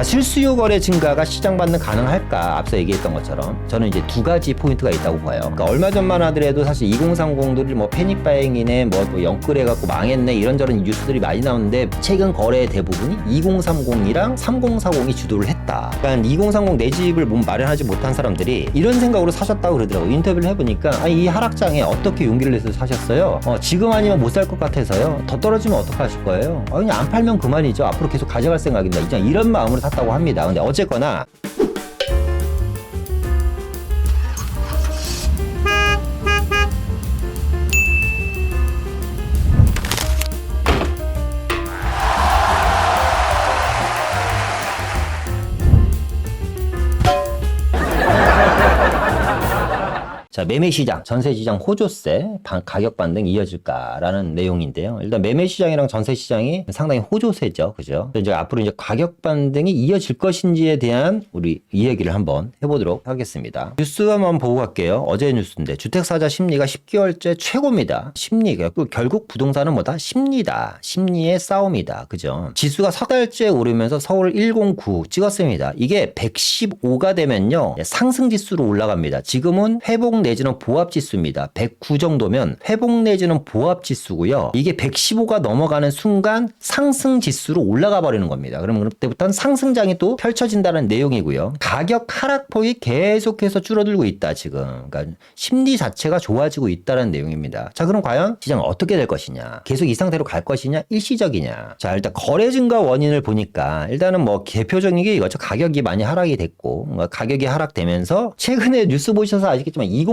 자, 실수요 거래 증가가 시장 반등 가능할까? 앞서 얘기했던 것처럼 저는 이제 두 가지 포인트가 있다고 봐요. 그러니까 얼마 전만 하더라도 사실 2030들이 뭐 패닉 바잉이네, 뭐 영끌해갖고 망했네 이런저런 뉴스들이 많이 나오는데 최근 거래 대부분이 2030이랑 3040이 주도를 했다. 그러니까 2030 내 집을 마련하지 못한 사람들이 이런 생각으로 사셨다고 그러더라고요. 인터뷰를 해보니까 이 하락장에 어떻게 용기를 내서 사셨어요? 지금 아니면 못 살 것 같아서요. 더 떨어지면 어떡하실 거예요? 그냥 안 팔면 그만이죠. 앞으로 계속 가져갈 생각입니다. 이런 마음으로 샀다고 합니다. 근데 어쨌거나 자, 매매시장, 전세시장 호조세, 가격 반등 이어질까라는 내용인데요. 일단 매매시장이랑 전세시장이 상당히 호조세죠. 그죠? 이제 앞으로 이제 가격 반등이 이어질 것인지에 대한 우리 이 얘기를 한번 해보도록 하겠습니다. 뉴스 한번 보고 갈게요. 어제 뉴스인데 주택사자 심리가 10개월째 최고입니다. 심리가 결국 부동산은 뭐다? 심리다. 심리의 싸움이다. 그죠? 지수가 석 달째 오르면서 서울 109 찍었습니다. 이게 115가 되면요. 상승 지수로 올라갑니다. 지금은 회복 내지는 보합 지수입니다. 109 정도면 회복 내지는 보합 지수고요. 이게 115가 넘어가는 순간 상승 지수로 올라가 버리는 겁니다. 그러면 그때부터는 상승장이 또 펼쳐진다는 내용이고요. 가격 하락폭이 계속해서 줄어들고 있다 지금. 그러니까 심리 자체가 좋아지고 있다는 내용입니다. 자, 그럼 과연 시장은 어떻게 될 것이냐? 계속 이 상태로 갈 것이냐? 일시적이냐? 자, 일단 거래 증가 원인을 보니까 일단은 뭐 대표적인 게 이거죠. 가격이 많이 하락이 됐고 가격이 하락되면서 최근에 뉴스 보셔서 아시겠지만 2030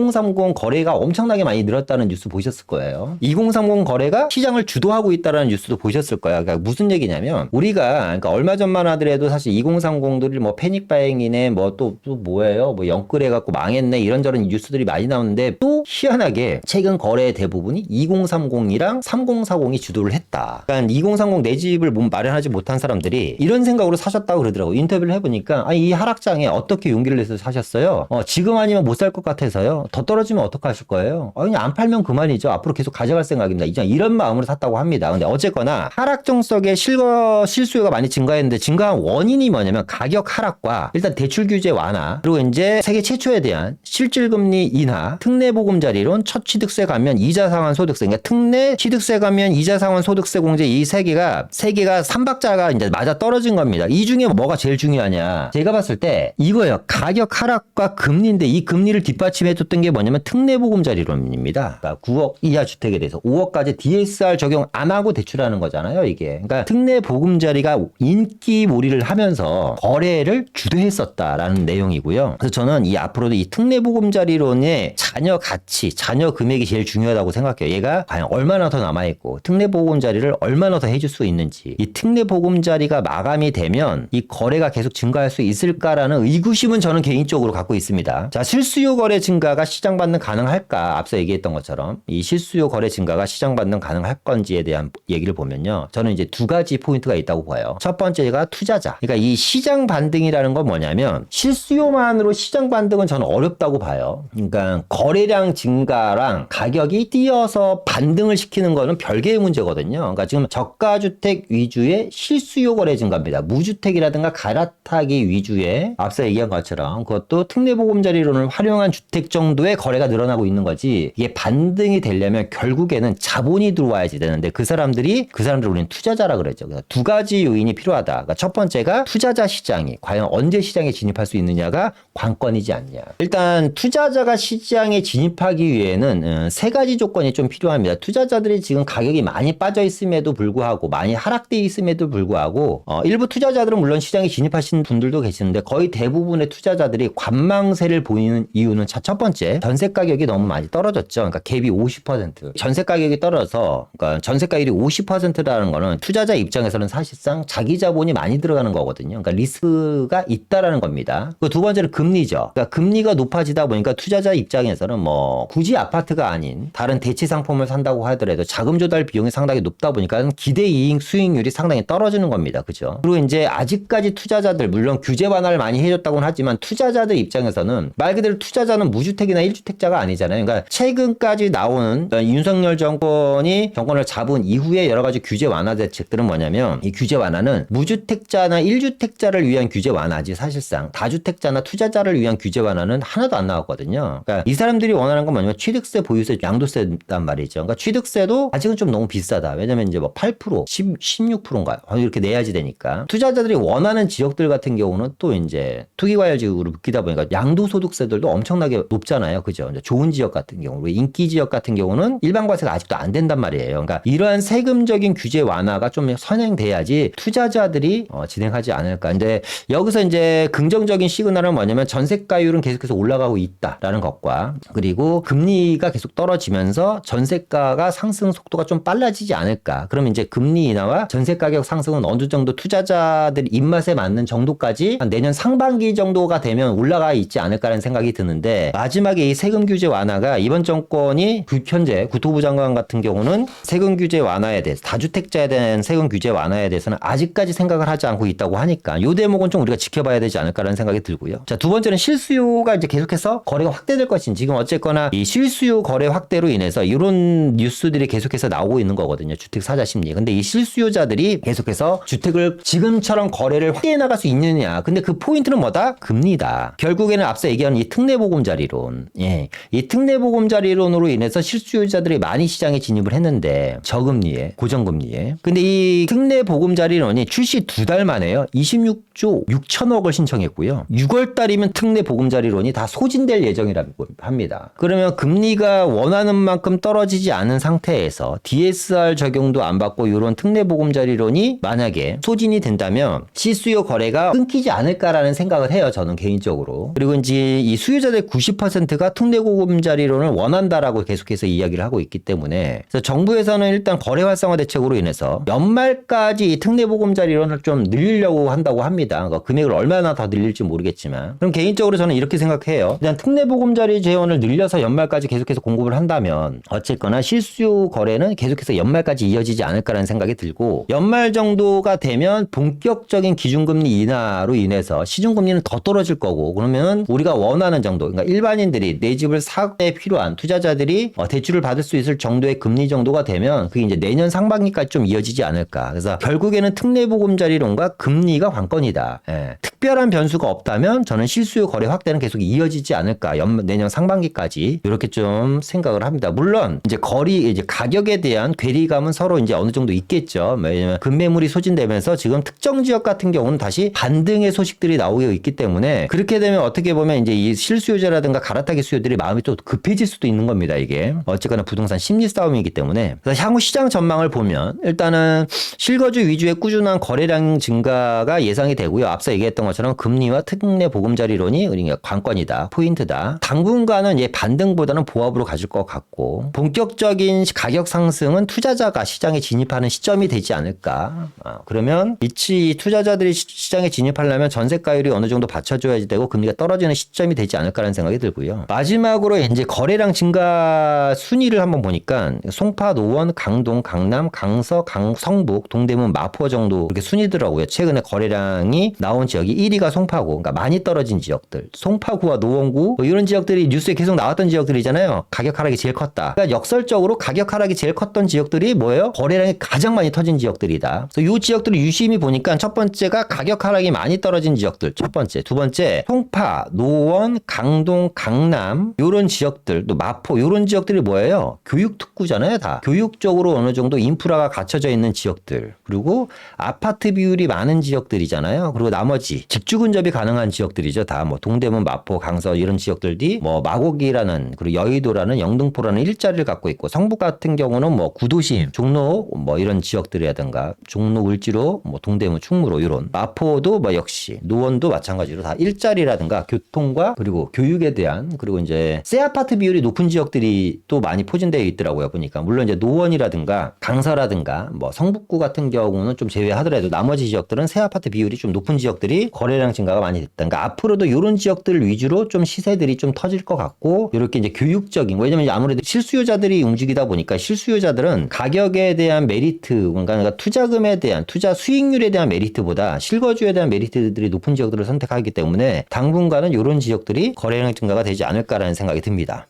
거래가 엄청나게 많이 늘었다는 뉴스 보셨을 거예요. 2030 거래가 시장을 주도하고 있다는 뉴스도 보셨을 거예요. 그러니까 무슨 얘기냐면 우리가 그러니까 얼마 전만 하더라도 사실 2030들이 뭐 패닉 바잉이네, 뭐 또 뭐예요, 뭐 영끌해갖고 망했네 이런저런 뉴스들이 많이 나오는데 또 희한하게 최근 거래 대부분이 2030이랑 3040이 주도를 했다. 그러니까 2030 내 집을 마련하지 못한 사람들이 이런 생각으로 사셨다고 그러더라고요. 인터뷰를 해보니까 이 하락장에 어떻게 용기를 내서 사셨어요? 지금 아니면 못 살 것 같아서요. 더 떨어지면 어떡하실 거예요? 그냥 안 팔면 그만이죠. 앞으로 계속 가져갈 생각입니다. 이런 마음으로 샀다고 합니다. 근데 어쨌거나 하락정 속에 실수요가 많이 증가했는데 증가한 원인이 뭐냐면 가격 하락과 일단 대출 규제 완화, 그리고 이제 세계 최초에 대한 실질금리 인하, 특례 보금자리론, 첫 취득세 감면, 이자 상환 소득세. 그러니까 특례, 취득세 감면, 이자 상환 소득세 공제 이 세 개가 삼박자가 이제 맞아 떨어진 겁니다. 이 중에 뭐가 제일 중요하냐? 제가 봤을 때 이거예요. 가격 하락과 금리인데 이 금리를 뒷받침해줬던 게 뭐냐면 특례보금자리론입니다. 그러니까 9억 이하 주택에 대해서 5억까지 DSR 적용 안 하고 대출하는 거잖아요, 이게. 그러니까 특례보금자리가 인기몰이를 하면서 거래를 주도했었다라는 내용이고요. 그래서 저는 이 앞으로도 이 특례보금자리론의 자녀 가치, 자녀 금액이 제일 중요하다고 생각해요. 얘가 과연 얼마나 더 남아있고 특례보금자리를 얼마나 더 해줄 수 있는지, 이 특례보금자리가 마감이 되면 이 거래가 계속 증가할 수 있을까라는 의구심은 저는 개인적으로 갖고 있습니다. 자, 실수요 거래 증가가 시장 반등 가능할까? 앞서 얘기했던 것처럼 이 실수요 거래 증가가 시장 반등 가능할 건지에 대한 얘기를 보면요. 저는 이제 두 가지 포인트가 있다고 봐요. 첫 번째가 투자자. 그러니까 이 시장 반등이라는 건 뭐냐면 실수요만으로 시장 반등은 저는 어렵다고 봐요. 그러니까 거래량 증가랑 가격이 뛰어서 반등을 시키는 거는 별개의 문제거든요. 그러니까 지금 저가주택 위주의 실수요 거래 증가입니다. 무주택이라든가 갈아타기 위주의 앞서 얘기한 것처럼 그것도 특례보금자리론을 활용한 주택 정도의 거래가 늘어나고 있는 거지, 이게 반등이 되려면 결국에는 자본이 들어와야지 되는데 그 사람들을 우리는 투자자라 그랬죠. 그래서 두 가지 요인이 필요하다. 그러니까 첫 번째가 투자자 시장이 과연 언제 시장에 진입할 수 있느냐가 관건이지 않냐. 일단 투자자가 시장에 진입하기 위해는 세 가지 조건이 좀 필요합니다. 투자자들이 지금 가격이 많이 빠져 있음에도 불구하고, 많이 하락돼 있음에도 불구하고 일부 투자자들은 물론 시장에 진입하신 분들도 계시는데 거의 대부분의 투자자들이 관망세를 보이는 이유는 첫 번째, 전세 가격이 너무 많이 떨어졌죠. 그러니까 갭이 50%. 전세 가격이 떨어져서, 그러니까 전세가율이 50%라는 거는 투자자 입장에서는 사실상 자기 자본이 많이 들어가는 거거든요. 그러니까 리스크가 있다라는 겁니다. 그 두 번째는 금리죠. 그러니까 금리가 높아지다 보니까 투자자 입장에서는 뭐 굳이 아파트가 아닌 다른 대체 상품을 산다고 하더라도 자금 조달 비용이 상당히 높다 보니까 기대 이익 수익률이 상당히 떨어지는 겁니다. 그죠? 그리고 이제 아직까지 투자자들, 물론 규제 완화를 많이 해줬다고는 하지만 투자자들 입장에서는 말 그대로 투자자는 무주택이나 다주택이나 1주택자가 아니잖아요. 그러니까 최근까지 나오는 윤석열 정권을 잡은 이후에 여러 가지 규제 완화 대책들은 뭐냐면 이 규제 완화는 무주택자나 1주택자를 위한 규제 완화지 사실상 다주택자나 투자자를 위한 규제 완화는 하나도 안 나왔거든요. 그러니까 이 사람들이 원하는 건 뭐냐면 취득세, 보유세, 양도세단 말이죠. 그러니까 취득세도 아직은 좀 너무 비싸다. 왜냐면 이제 뭐 8%, 16%인가요? 이렇게 내야지 되니까. 투자자들이 원하는 지역들 같은 경우는 또 이제 투기과열지역으로 묶이다 보니까 양도소득세들도 엄청나게 높잖아요. 그죠? 이제 좋은 지역 같은 경우, 인기 지역 같은 경우는 일반과세가 아직도 안 된단 말이에요. 그러니까 이러한 세금적인 규제 완화가 좀 선행돼야지 투자자들이 진행하지 않을까. 근데 여기서 이제 긍정적인 시그널은 뭐냐면 전세가율은 계속해서 올라가고 있다라는 것과 그리고 금리가 계속 떨어지면서 전세가가 상승 속도가 좀 빨라지지 않을까. 그러면 이제 금리 인하와 전세 가격 상승은 어느 정도 투자자들 입맛에 맞는 정도까지 한 내년 상반기 정도가 되면 올라가 있지 않을까라는 생각이 드는데 마지막에 이 세금 규제 완화가 이번 정권이 현재 국토부 장관 같은 경우는 세금 규제 완화에 대해서 다주택자에 대한 세금 규제 완화에 대해서는 아직까지 생각을 하지 않고 있다고 하니까 이 대목은 좀 우리가 지켜봐야 되지 않을까라는 생각이 들고요. 자, 두 번째는 실수요가 이제 계속해서 거래가 확대될 것인지 지금 어쨌거나 이 실수요 거래 확대로 인해서 이런 뉴스들이 계속해서 나오고 있는 거거든요. 주택 사자 심리. 근데 이 실수요자들이 계속해서 주택을 지금처럼 거래를 확대해 나갈 수 있느냐. 근데 그 포인트는 뭐다? 금리다. 결국에는 앞서 얘기한 이 특례보금자리론. 예. 이 특례보금자리론으로 인해서 실수요자들이 많이 시장에 진입을 했는데 저금리에, 고정금리에. 근데 이 특례보금자리론이 출시 2달 만에요. 26조 6천억을 신청했고요. 6월 달이면 특례보금자리론이 다 소진될 예정이라고 합니다. 그러면 금리가 원하는 만큼 떨어지지 않은 상태에서 DSR 적용도 안 받고 이런 특례보금자리론이 만약에 소진이 된다면 실수요 거래가 끊기지 않을까라는 생각을 해요. 저는 개인적으로. 그리고 이제 이 수요자들 90%가 특례보금자리론을 원한다라고 계속해서 이야기를 하고 있기 때문에 그래서 정부에서는 일단 거래 활성화 대책으로 인해서 연말까지 이 특례보금자리론을 좀 늘리려고 한다고 합니다. 그러니까 금액을 얼마나 더 늘릴지 모르겠지만 그럼 개인적으로 저는 이렇게 생각해요. 그냥 특례보금자리 재원을 늘려서 연말까지 계속해서 공급을 한다면 어쨌거나 실수요 거래는 계속해서 연말까지 이어지지 않을까라는 생각이 들고 연말 정도가 되면 본격적인 기준금리 인하로 인해서 시중금리는 더 떨어질 거고 그러면 우리가 원하는 정도 그러니까 일반인들이 내 집을 사에 필요한 투자자들이 대출을 받을 수 있을 정도의 금리 정도가 되면 그게 이제 내년 상반기까지 좀 이어지지 않을까. 그래서 결국에는 특례보금자리론과 금리가 관건이다. 예. 특별한 변수가 없다면 저는 실수요 거래 확대는 계속 이어지지 않을까. 내년 상반기까지 이렇게 좀 생각을 합니다. 물론 이제 이제 가격에 대한 괴리감은 서로 이제 어느 정도 있겠죠. 왜냐면 급매물이 소진되면서 지금 특정 지역 같은 경우는 다시 반등의 소식들이 나오고 있기 때문에 그렇게 되면 어떻게 보면 이제 이 실수요자라든가 갈아타기 수요들이 마음이 또 급해질 수도 있는 겁니다. 이게 어쨌거나 부동산 심리 싸움이기 때문에 그래서 향후 시장 전망을 보면 일단은 실거주 위주의 꾸준한 거래량 증가가 예상이 되고요. 앞서 얘기했던 것처럼 금리와 특례보금자리론이 관건이다. 포인트다. 당분간은 반등보다는 보합으로 가질 것 같고 본격적인 가격 상승은 투자자가 시장에 진입하는 시점이 되지 않을까. 그러면 이 투자자들이 시장에 진입하려면 전세가율이 어느 정도 받쳐줘야지 되고 금리가 떨어지는 시점이 되지 않을까라는 생각이 들고요. 마지막으로 이제 거래량 증가 순위를 한번 보니까 송파, 노원, 강동, 강남, 강서, 성북, 동대문, 마포 정도 이렇게 순위더라고요. 최근에 거래량이 나온 지역이 1위가 송파구, 그러니까 많이 떨어진 지역들. 송파구와 노원구 뭐 이런 지역들이 뉴스에 계속 나왔던 지역들이잖아요. 가격 하락이 제일 컸다. 그러니까 역설적으로 가격 하락이 제일 컸던 지역들이 뭐예요? 거래량이 가장 많이 터진 지역들이다. 그래서 이 지역들을 유심히 보니까 첫 번째가 가격 하락이 많이 떨어진 지역들. 첫 번째. 두 번째 송파, 노원, 강동, 강남 이런 지역들 또 마포 이런 지역들이 뭐예요? 교육 특구잖아요. 다. 교육적으로 어느 정도 인프라가 갖춰져 있는 지역들. 그리고 아파트 비율이 많은 지역들이잖아요. 그리고 나머지 직주 근접이 가능한 지역들이죠. 다 뭐 동대문, 마포, 강서 이런 지역들이 뭐 마곡이라는 그리고 여의도라는 영등포라는 일자리를 갖고 있고 성북 같은 경우는 뭐 구도심, 종로 뭐 이런 지역들이라든가 종로, 을지로, 뭐 동대문, 충무로 이런 마포도 뭐 역시 노원도 마찬가지로 다 일자리라든가 교통과 그리고 교육에 대한 그리고 이제 새 아파트 비율이 높은 지역들이 또 많이 포진되어 있더라고요. 보니까 물론 이제 노원이라든가 강서라든가 뭐 성북구 같은 경우는 좀 제외하더라도 나머지 지역들은 새 아파트 비율이 좀 높은 지역들이 거래량 증가가 많이 됐다. 그러니까 앞으로도 이런 지역들 위주로 좀 시세들이 좀 터질 것 같고, 이렇게 이제 교육적인, 왜냐면 아무래도 실수요자들이 움직이다 보니까 실수요자들은 가격에 대한 메리트, 그러니까 투자금에 대한, 투자 수익률에 대한 메리트보다 실거주에 대한 메리트들이 높은 지역들을 선택하기 때문에 당분간은 이런 지역들이 거래량 증가가 되지 않을까라는 생각이 듭니다.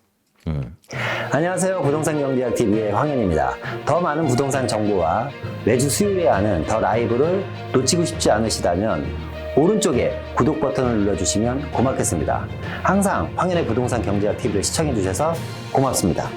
안녕하세요. 부동산경제학TV의 황현입니다. 더 많은 부동산 정보와 매주 수요일에 하는 더 라이브를 놓치고 싶지 않으시다면 오른쪽에 구독 버튼을 눌러주시면 고맙겠습니다. 항상 황현의 부동산 경제학TV를 시청해 주셔서 고맙습니다.